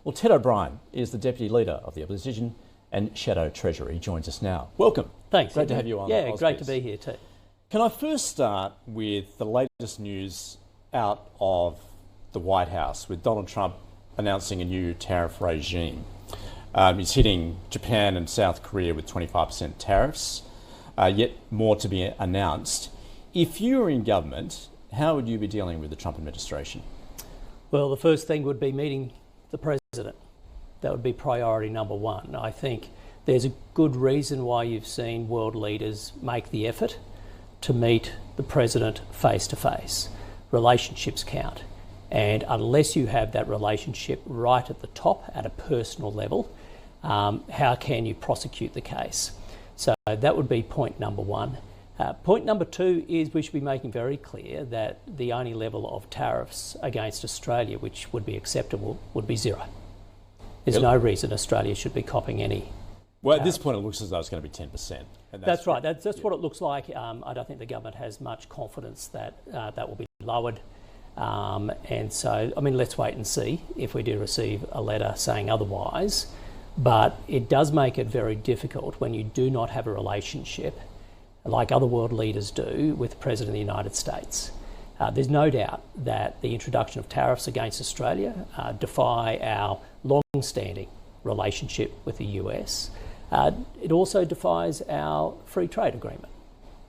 Well, Ted O'Brien is the Deputy Leader of the Opposition and Shadow Treasurer. He joins us now. Welcome. Thanks. Great to have you on. Yeah, Ausbiz. great to be here too. Can I first start with the latest news out of the White House with Donald Trump announcing a new tariff regime? He's hitting Japan and South Korea with 25% tariffs, yet more to be announced. If you were in government, how would you be dealing with the Trump administration? Well, the first thing would be meeting the President. That would be priority number one. I think there's a good reason why you've seen world leaders make the effort to meet the President face to face. Relationships count. And unless you have that relationship right at the top at a personal level, how can you prosecute the case? So that would be point number one. Point number two is we should be making very clear that the only level of tariffs against Australia which would be acceptable would be zero. There's no reason Australia should be copping any. Well, at this point it looks as though it's going to be 10%. And that's right, that's what it looks like. I don't think the government has much confidence that that will be lowered. And so, I mean, let's wait and see if we do receive a letter saying otherwise. But it does make it very difficult when you do not have a relationship like other world leaders do with the President of the United States. There's no doubt that the introduction of tariffs against Australia defy our long-standing relationship with the US. It also defies our free trade agreement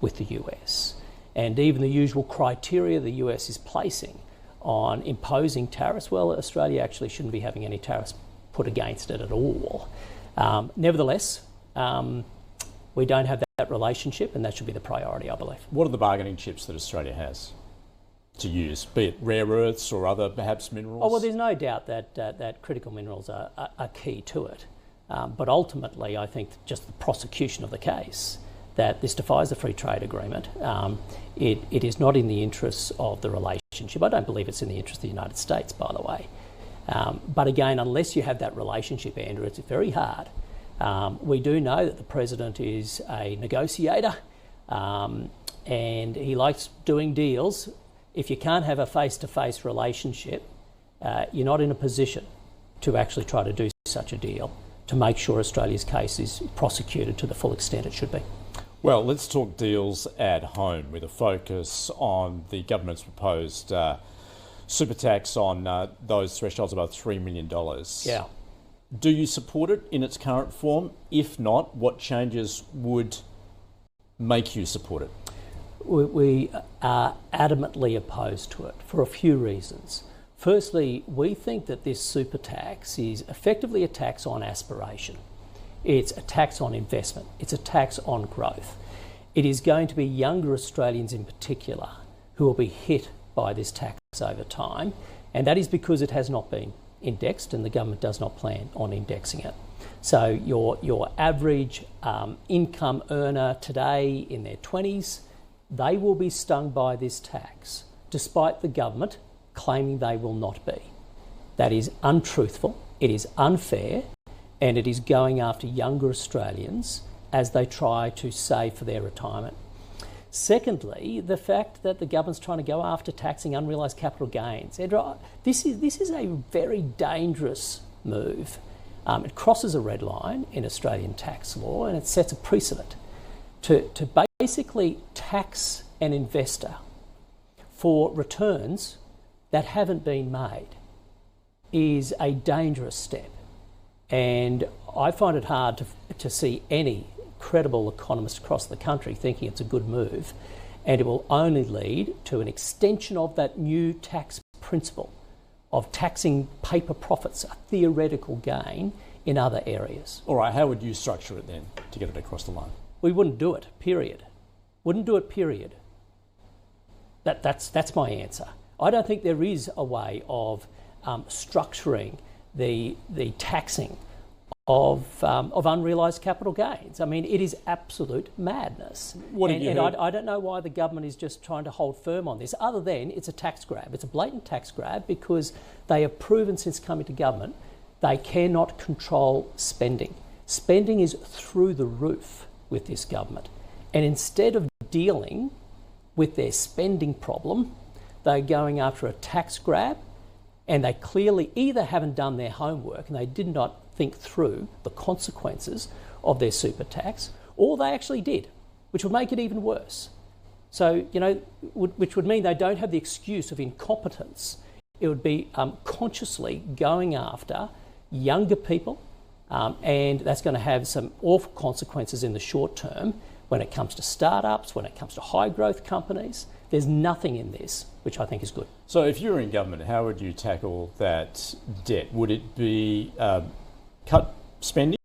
with the US. And even the usual criteria the US is placing on imposing tariffs, well, Australia actually shouldn't be having any tariffs put against it at all. Nevertheless, we don't have that relationship, and that should be the priority, I believe. What are the bargaining chips that Australia has to use, be it rare earths or other perhaps minerals? Oh, well, there's no doubt that critical minerals are key to it. But ultimately, I think just the prosecution of the case, that this defies the free trade agreement. It is not in the interests of the relationship. I don't believe it's in the interest of the United States, by the way. But again, unless you have that relationship, Andrew, it's very hard. We do know that the President is a negotiator and he likes doing deals. If you can't have a face-to-face relationship, you're not in a position to actually try to do such a deal to make sure Australia's case is prosecuted to the full extent it should be. Well, let's talk deals at home with a focus on the government's proposed super tax on those thresholds above $3 million. Yeah. Do you support it in its current form? If not, what changes would make you support it? We are adamantly opposed to it for a few reasons. Firstly, we think that this super tax is effectively a tax on aspiration. It's a tax on investment. It's a tax on growth. It is going to be younger Australians in particular who will be hit by this tax over time, and that is because it has not been indexed and the government does not plan on indexing it. So your average income earner today in their 20s, they will be stung by this tax, despite the government claiming they will not be. That is untruthful, it is unfair, and it is going after younger Australians as they try to save for their retirement. Secondly, the fact that the government's trying to go after taxing unrealised capital gains. This is a very dangerous move. It crosses a red line in Australian tax law, and it sets a precedent. To basically tax an investor for returns that haven't been made is a dangerous step. And I find it hard to see any credible economist across the country thinking it's a good move, and it will only lead to an extension of that new tax principle of taxing paper profits, a theoretical gain in other areas. All right, how would you structure it then to get it across the line? We wouldn't do it, period. Wouldn't do it, period. That's my answer. I don't think there is a way of structuring the taxing of unrealised capital gains. I mean, it is absolute madness. I don't know why the government is just trying to hold firm on this, other than it's a tax grab. It's a blatant tax grab because they have proven since coming to government they cannot control spending. Spending is through the roof with this government. And instead of dealing with their spending problem, they're going after a tax grab And they clearly either haven't done their homework and they did not think through the consequences of their super tax, or they actually did, which would make it even worse. So, which would mean they don't have the excuse of incompetence. It would be consciously going after younger people, and that's going to have some awful consequences in the short term when it comes to startups, when it comes to high growth companies. There's nothing in this which I think is good. So if you were in government, how would you tackle that debt? Would it be cut spending?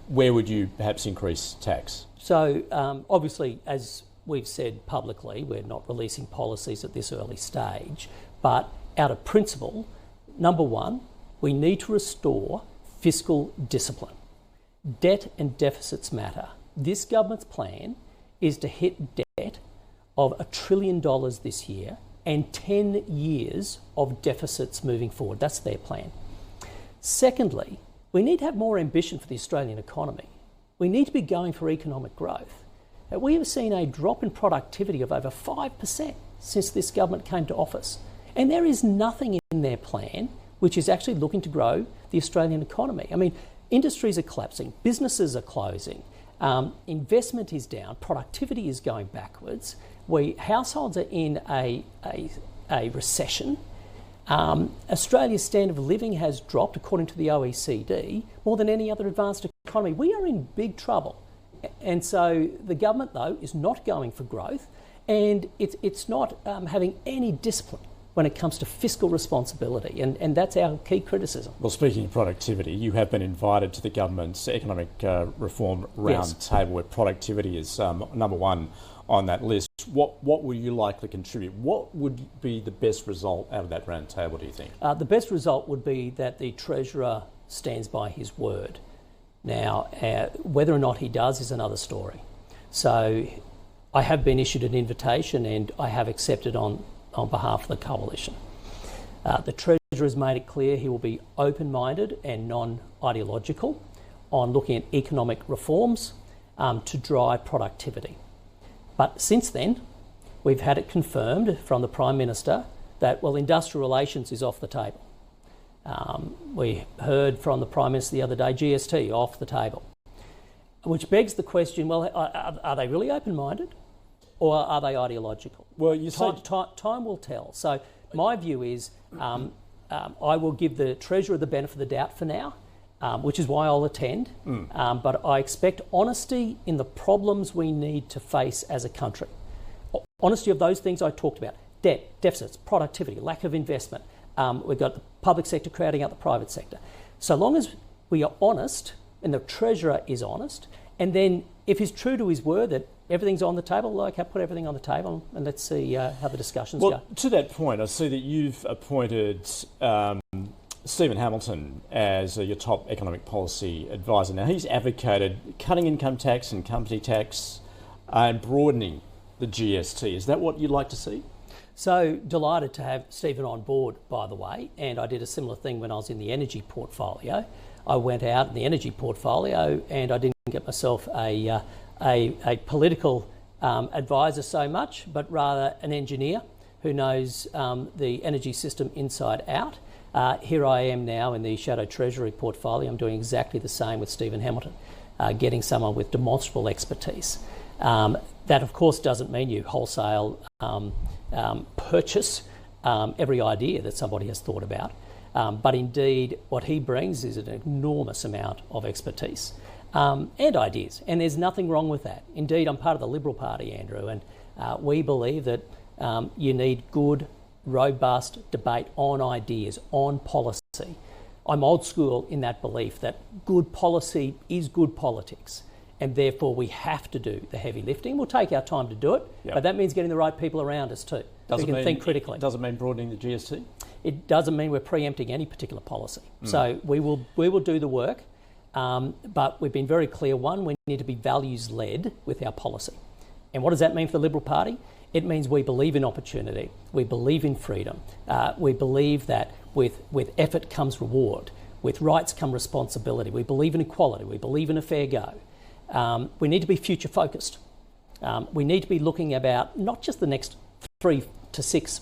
Where would you perhaps increase tax? So obviously, as we've said publicly, we're not releasing policies at this early stage, but out of principle, number one, we need to restore fiscal discipline. Debt and deficits matter. This government's plan is to hit debt of $1 trillion this year and 10 years of deficits moving forward. That's their plan. Secondly, we need to have more ambition for the Australian economy. We need to be going for economic growth. We have seen a drop in productivity of over 5% since this government came to office. And there is nothing in their plan which is actually looking to grow the Australian economy. I mean, industries are collapsing, businesses are closing, investment is down, productivity is going backwards. Households are in a recession. Australia's standard of living has dropped, according to the OECD, more than any other advanced economy. We are in big trouble. And so the government, though, is not going for growth, and it's not having any discipline when it comes to fiscal responsibility, and that's our key criticism. Well, speaking of productivity, you have been invited to the government's economic reform roundtable, where productivity is number one on that list. What will you likely contribute? What would be the best result out of that roundtable, do you think? The best result would be that the Treasurer stands by his word. Now, whether or not he does is another story. So I have been issued an invitation and I have accepted on behalf of the coalition. The Treasurer has made it clear he will be open-minded and non-ideological on looking at economic reforms to drive productivity. But since then, we've had it confirmed from the Prime Minister that, well, industrial relations is off the table. We heard from the Prime Minister the other day, GST off the table, which begs the question, well, are they really open-minded or are they ideological? Well, you said... Time will tell. So my view is I will give the Treasurer the benefit of the doubt for now, which is why I'll attend. But I expect honesty in the problems we need to face as a country. Honesty of those things I talked about: debt, deficits, productivity, lack of investment. We've got the public sector crowding out the private sector. So long as we are honest and the Treasurer is honest, and then if he's true to his word that everything's on the table, okay, put everything on the table and let's see how the discussions go. To that point, I see that you've appointed Stephen Hamilton as your top economic policy advisor. Now, he's advocated cutting income tax and company tax and broadening the GST. Is that what you'd like to see? So delighted to have Stephen on board, by the way, and I did a similar thing when I was in the energy portfolio. I went out in the energy portfolio and I didn't get myself a political advisor so much, but rather an engineer who knows the energy system inside out. Here I am now in the Shadow Treasury portfolio. I'm doing exactly the same with Stephen Hamilton, getting someone with demonstrable expertise. That, of course, doesn't mean you wholesale purchase every idea that somebody has thought about. But indeed, what he brings is an enormous amount of expertise and ideas. And there's nothing wrong with that. Indeed, I'm part of the Liberal Party, Andrew, and we believe that you need good, robust debate on ideas, on policy. I'm old school in that belief that good policy is good politics, and therefore we have to do the heavy lifting. We'll take our time to do it, but that means getting the right people around us too, who can think critically. Does it mean broadening the GST? It doesn't mean we're preempting any particular policy. So we will do the work, but we've been very clear, one, we need to be values-led with our policy. And what does that mean for the Liberal Party? It means we believe in opportunity, we believe in freedom, we believe that with effort comes reward, with rights come responsibility, we believe in equality, we believe in a fair go. We need to be future focused. We need to be looking about not just the next 3 to 6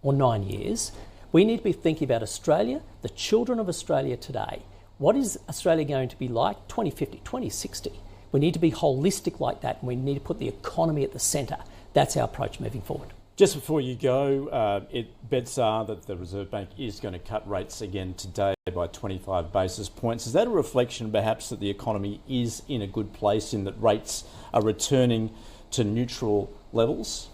or 9 years, We need to be thinking about Australia, the children of Australia today. What is Australia going to be like 2050, 2060? We need to be holistic like that, and we need to put the economy at the centre. That's our approach moving forward. Just before you go, bets are that the Reserve Bank is going to cut rates again today by 25 basis points. Is that a reflection perhaps that the economy is in a good place, in that rates are returning to neutral levels?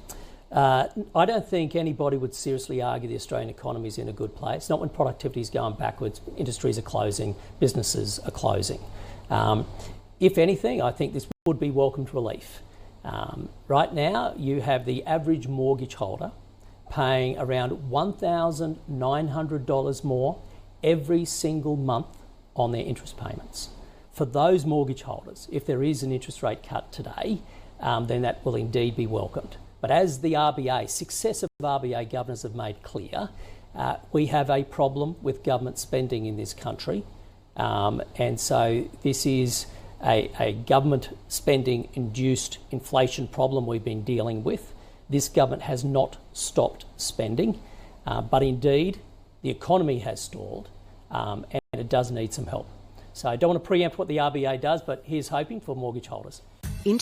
I don't think anybody would seriously argue the Australian economy is in a good place. Not when productivity is going backwards, industries are closing, businesses are closing. If anything, I think this would be welcomed relief. Right now, you have the average mortgage holder paying around $1,900 more every single month on their interest payments. For those mortgage holders, if there is an interest rate cut today, then that will indeed be welcomed. But as the RBA, successive RBA governors have made clear, we have a problem with government spending in this country. And so this is a government spending-induced inflation problem we've been dealing with. This government has not stopped spending, but indeed the economy has stalled, and it does need some help. So I don't want to preempt what the RBA does, but here's hoping for mortgage holders.